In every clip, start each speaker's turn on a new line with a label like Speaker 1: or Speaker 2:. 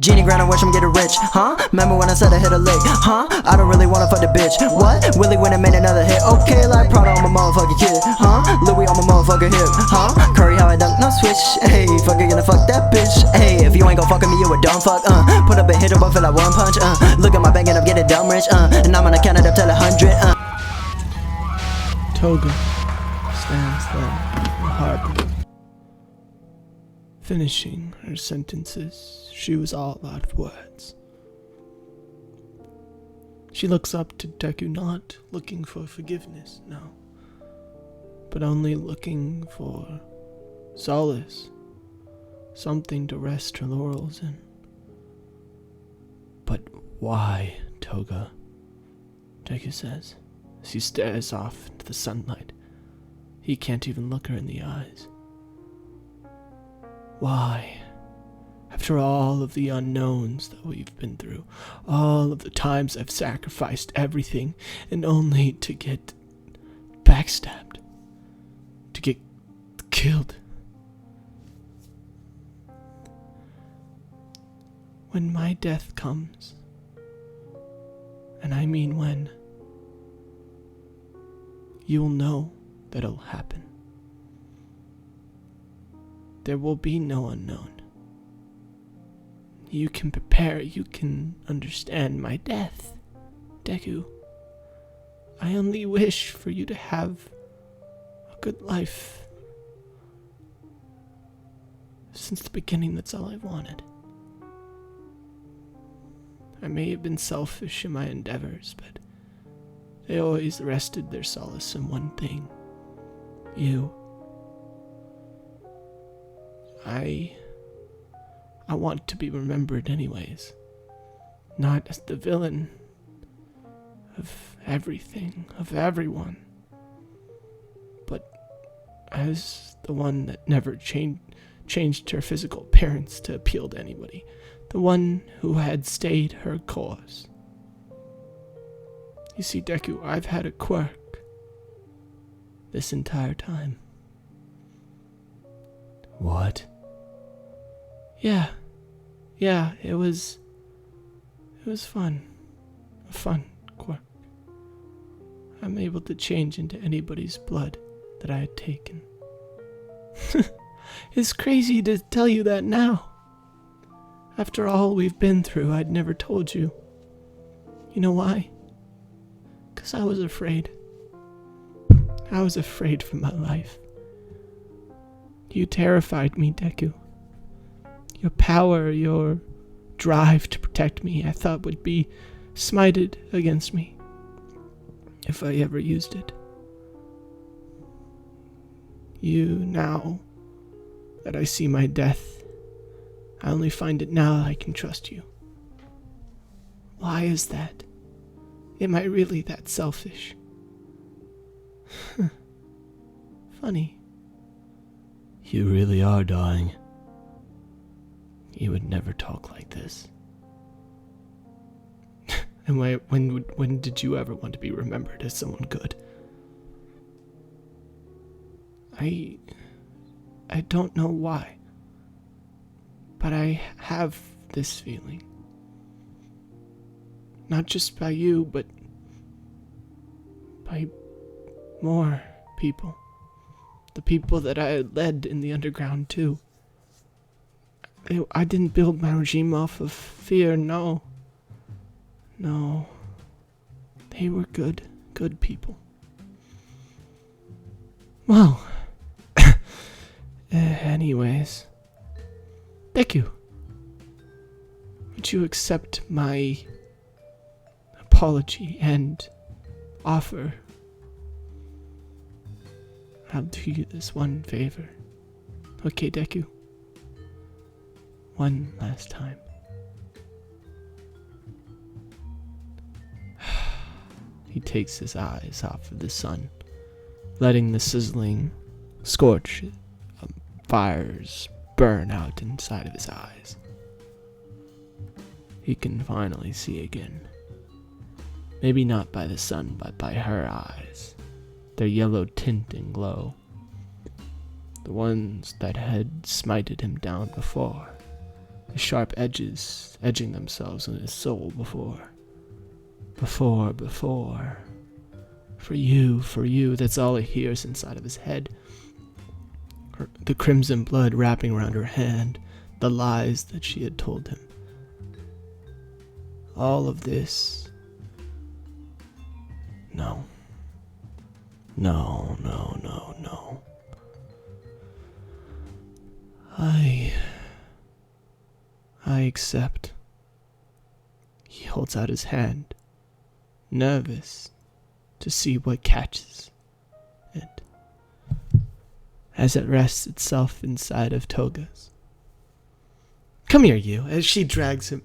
Speaker 1: Genie grind and watch him get rich, huh? Remember when I said I hit a lick, huh? I don't really wanna fuck the bitch, what? Willie went and made another hit, okay, like Prada on my motherfucking kid, huh? Louis on my motherfucking hip, huh? Curry how I dunk, no switch, hey, fucker gonna fuck that bitch, hey, if you ain't gon' fuck with me, you a dumb fuck, put up a hit but feel like one punch, look at my bank and I'm getting dumb rich, and I'm gonna count it up till 100,
Speaker 2: Toga stands there in the harbor. Finishing her sentences, she was all out of words. She looks up to Deku, not looking for forgiveness, no, but only looking for solace, something to rest her laurels in. But why, Toga? Deku says, as he stares off into the sunlight. He can't even look her in the eyes. Why? After all of the unknowns that we've been through, all of the times I've sacrificed everything, and only to get backstabbed, to get killed. When my death comes, and I mean when, you'll know that it'll happen. There will be no unknown. You can prepare, you can understand my death, Deku. I only wish for you to have a good life. Since the beginning, that's all I've wanted. I may have been selfish in my endeavors, but they always rested their solace in one thing. You. I want to be remembered anyways. Not as the villain of everything, of everyone, but as the one that never changed her physical appearance to appeal to anybody. The one who had stayed her course. You see, Deku, I've had a quirk this entire time.
Speaker 3: What?
Speaker 2: Yeah, it was fun. A fun quirk. I'm able to change into anybody's blood that I had taken. It's crazy to tell you that now. After all we've been through, I'd never told you. You know why? 'Cause I was afraid. I was afraid for my life. You terrified me, Deku. Your power, your drive to protect me, I thought would be smited against me if I ever used it. Now that I see my death, I only find it now I can trust you. Why is that? Am I really that selfish? Funny.
Speaker 3: You really are dying. You would never talk like this.
Speaker 2: And when did you ever want to be remembered as someone good? I don't know why, but I have this feeling. Not just by you, but by more people. The people that I had led in the underground too. I didn't build my regime off of fear, no. No. They were good people. Well, anyways. Deku, would you accept my apology and offer? I'll do you this one favor. Okay, Deku? One last time. He takes his eyes off of the sun, letting the sizzling scorch fires burn out inside of his eyes. He can finally see again. Maybe not by the sun, but by her eyes. Their yellow tint and glow. The ones that had smited him down before. the sharp edges edging themselves in his soul before. For you, that's all he hears inside of his head. The crimson blood wrapping around her hand, the lies that she had told him. All of this. No. I accept. He holds out his hand, nervous to see what catches it, as it rests itself inside of Toga's. Come here, you, as she drags him,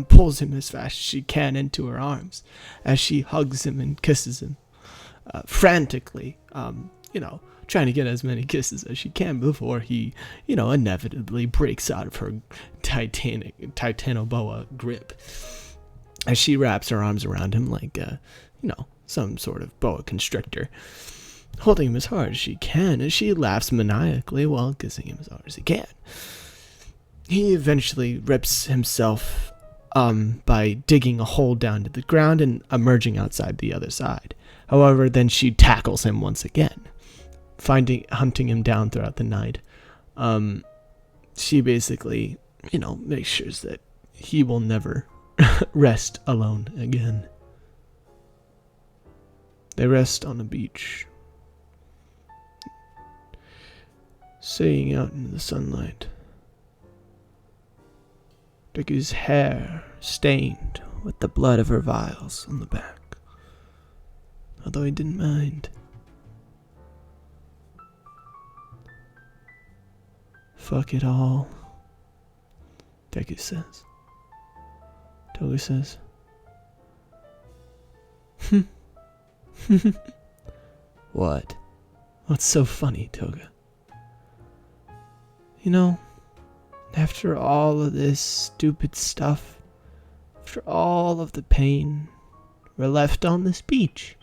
Speaker 2: pulls him as fast as she can into her arms, as she hugs him and kisses him, frantically, trying to get as many kisses as she can before he, inevitably breaks out of her titanoboa grip, as she wraps her arms around him like, some sort of boa constrictor, holding him as hard as she can, as she laughs maniacally while kissing him as hard as he can. He eventually rips himself by digging a hole down to the ground and emerging outside the other side. However, then she tackles him once again, hunting him down throughout the night. She basically, makes sure that he will never rest alone again. They rest on a beach, saying out into the sunlight. Deku's hair stained with the blood of her vials on the back, although he didn't mind. Fuck it all, Deku says. Toga says, What? What's so funny, Toga? After all of this stupid stuff, after all of the pain, we're left on this beach.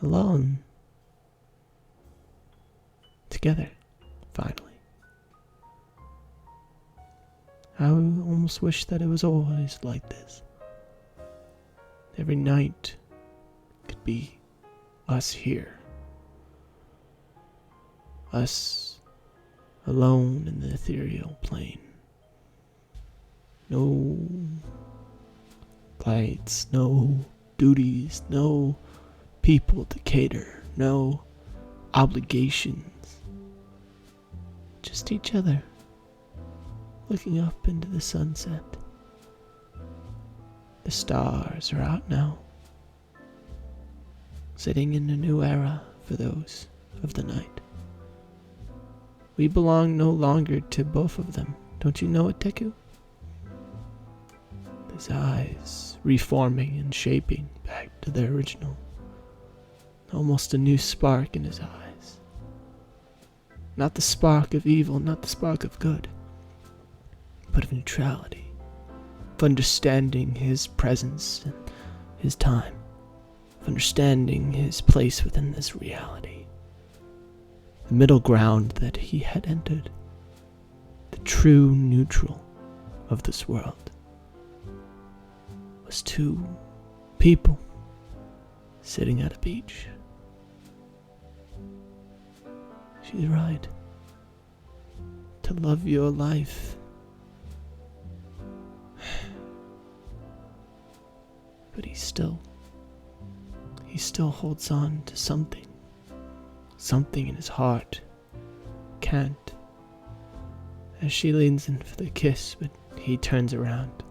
Speaker 2: Alone. Together. Finally. I almost wish that it was always like this. Every night could be us here. Us alone in the ethereal plane. No lights, no duties, no people to cater, no obligations. Just each other, looking up into the sunset. The stars are out now, setting in a new era for those of the night. We belong no longer to both of them. Don't you know it, Deku? His eyes reforming and shaping back to their original. Almost a new spark in his eyes. Not the spark of evil, not the spark of good, but of neutrality. Of understanding his presence and his time. Of understanding his place within this reality. The middle ground that he had entered. The true neutral of this world. Was two people sitting at a beach. She's right. To love your life. But he still holds on to something. Something in his heart. Can't. As she leans in for the kiss, but he turns around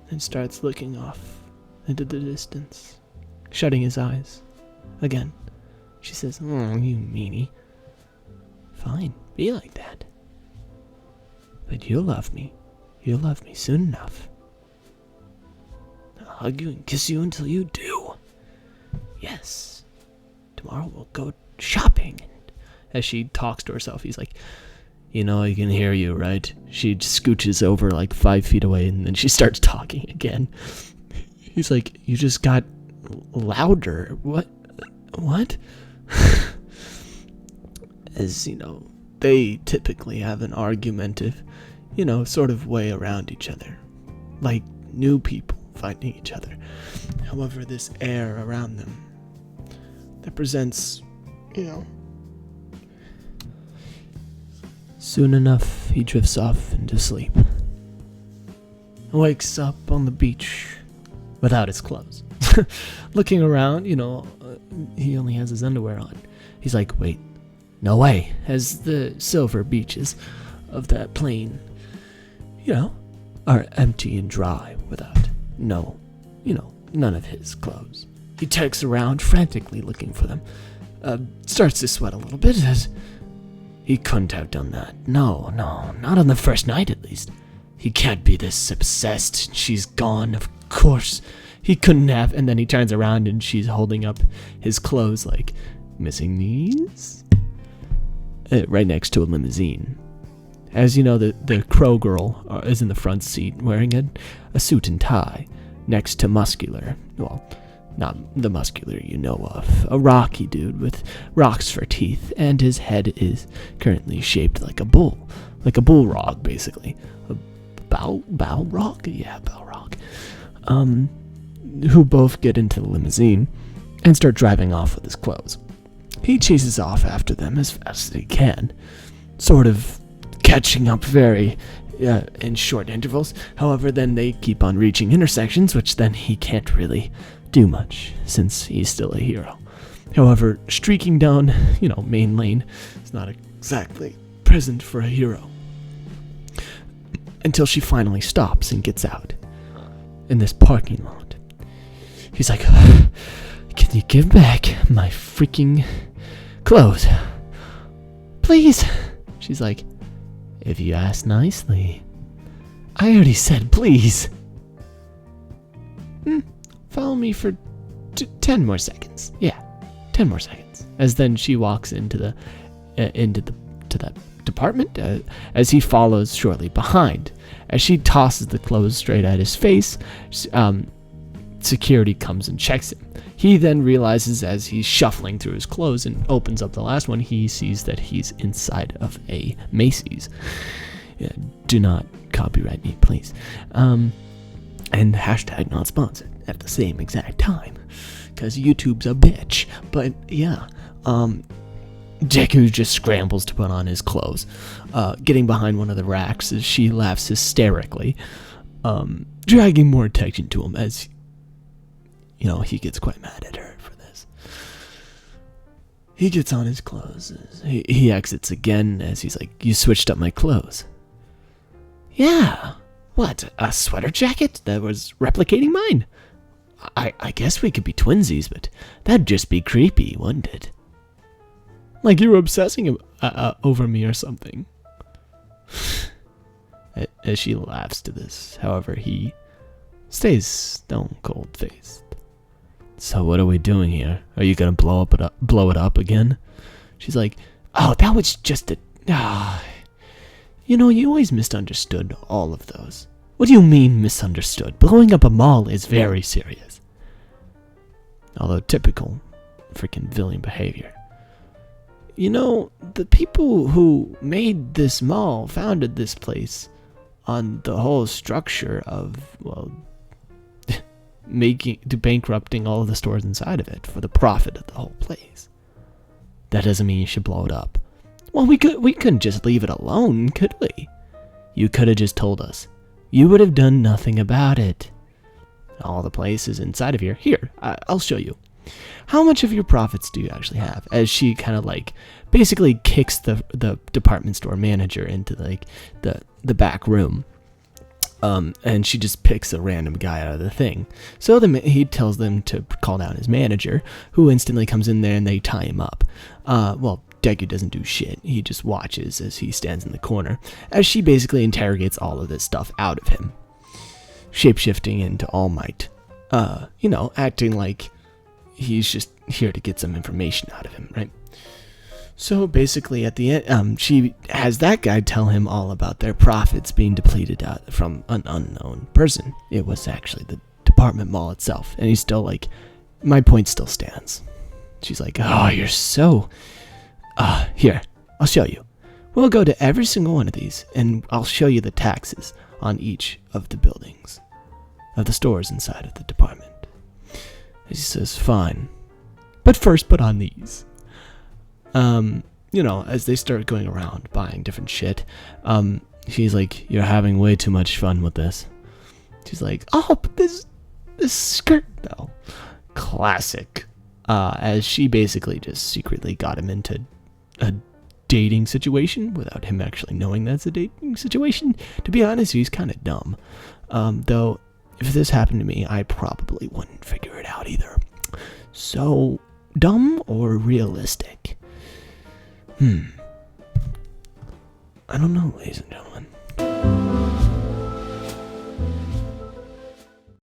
Speaker 2: and starts looking off into the distance, shutting his eyes. Again, she says, "Oh, you meanie. Fine, be like that. But you'll love me. You'll love me soon enough. I'll hug you and kiss you until you do. Yes. Tomorrow we'll go shopping." And as she talks to herself, he's like, I can hear you, right? She scooches over like 5 feet away and then she starts talking again. He's like, you just got louder. What? As, they typically have an argumentative sort of way around each other. Like new people finding each other. However, this air around them that presents, Soon enough, he drifts off into sleep. Wakes up on the beach without his clothes. Looking around, he only has his underwear on. He's like, wait, no way. As the silver beaches of that plain, are empty and dry without none of his clothes. He takes around frantically looking for them. Starts to sweat a little bit as he couldn't have done that. No, not on the first night at least. He can't be this obsessed. She's gone, of course. He couldn't have. And then he turns around and she's holding up his clothes like, missing these? Right next to a limousine. As you know, the crow girl is in the front seat wearing a suit and tie next to Muscular. Well, not the Muscular you know of. A rocky dude with rocks for teeth, and his head is currently shaped like a bull. Like a bull rock, basically. A bow rock? Yeah, bow rock. Who both get into the limousine and start driving off with his clothes. He chases off after them as fast as he can, sort of catching up very in short intervals. However, then they keep on reaching intersections, which then he can't really do much since he's still a hero. However, streaking down, main lane is not exactly present for a hero. Until she finally stops and gets out in this parking lot. He's like, can you give back my freaking clothes? Please. She's like, if you ask nicely. I already said please. Follow me for 10 more seconds. Yeah, 10 more seconds. As then she walks into that department as he follows shortly behind. As she tosses the clothes straight at his face, security comes and checks him. He then realizes as he's shuffling through his clothes and opens up the last one, he sees that he's inside of a Macy's. Do not copyright me, please. And hashtag not sponsored at the same exact time, because YouTube's a bitch. But yeah, Deku just scrambles to put on his clothes, getting behind one of the racks as she laughs hysterically, dragging more attention to him as he gets quite mad at her for this. He gets on his clothes. He exits again as he's like, you switched up my clothes. Yeah. What, a sweater jacket that was replicating mine? I guess we could be twinsies, but that'd just be creepy, wouldn't it? Like you were obsessing over me or something. As she laughs to this, however, he stays stone cold faced. So what are we doing here? Are you gonna blow it up again? She's like, oh, that was just you always misunderstood all of those. What do you mean misunderstood? Blowing up a mall is very serious. Although typical freaking villain behavior. The people who made this mall founded this place on the whole structure of, bankrupting all of the stores inside of it for the profit of the whole place. That doesn't mean you should blow it up. Well, we couldn't just leave it alone, could we? You could have just told us. You would have done nothing about it. All the places inside of here. Here, I'll show you. How much of your profits do you actually have? As she kind of basically kicks the department store manager into the back room. And she just picks a random guy out of the thing. So he tells them to call down his manager, who instantly comes in there and they tie him up. Deku doesn't do shit. He just watches as he stands in the corner, as she basically interrogates all of this stuff out of him. Shapeshifting into All Might. Acting like he's just here to get some information out of him, right? So basically at the end, she has that guy tell him all about their profits being depleted from an unknown person. It was actually the department mall itself. And he's still like, my point still stands. She's like, oh, you're so... here, I'll show you. We'll go to every single one of these, and I'll show you the taxes on each of the buildings, of the stores inside of the department. He says, fine. But first, put on these. As they start going around buying different shit, she's like, you're having way too much fun with this. She's like, oh, but this skirt, though. Classic. As she basically just secretly got him into a dating situation without him actually knowing that's a dating situation. To be honest, he's kind of dumb. Though, if this happened to me, I probably wouldn't figure it out either. So, dumb or realistic? I don't know, ladies and gentlemen.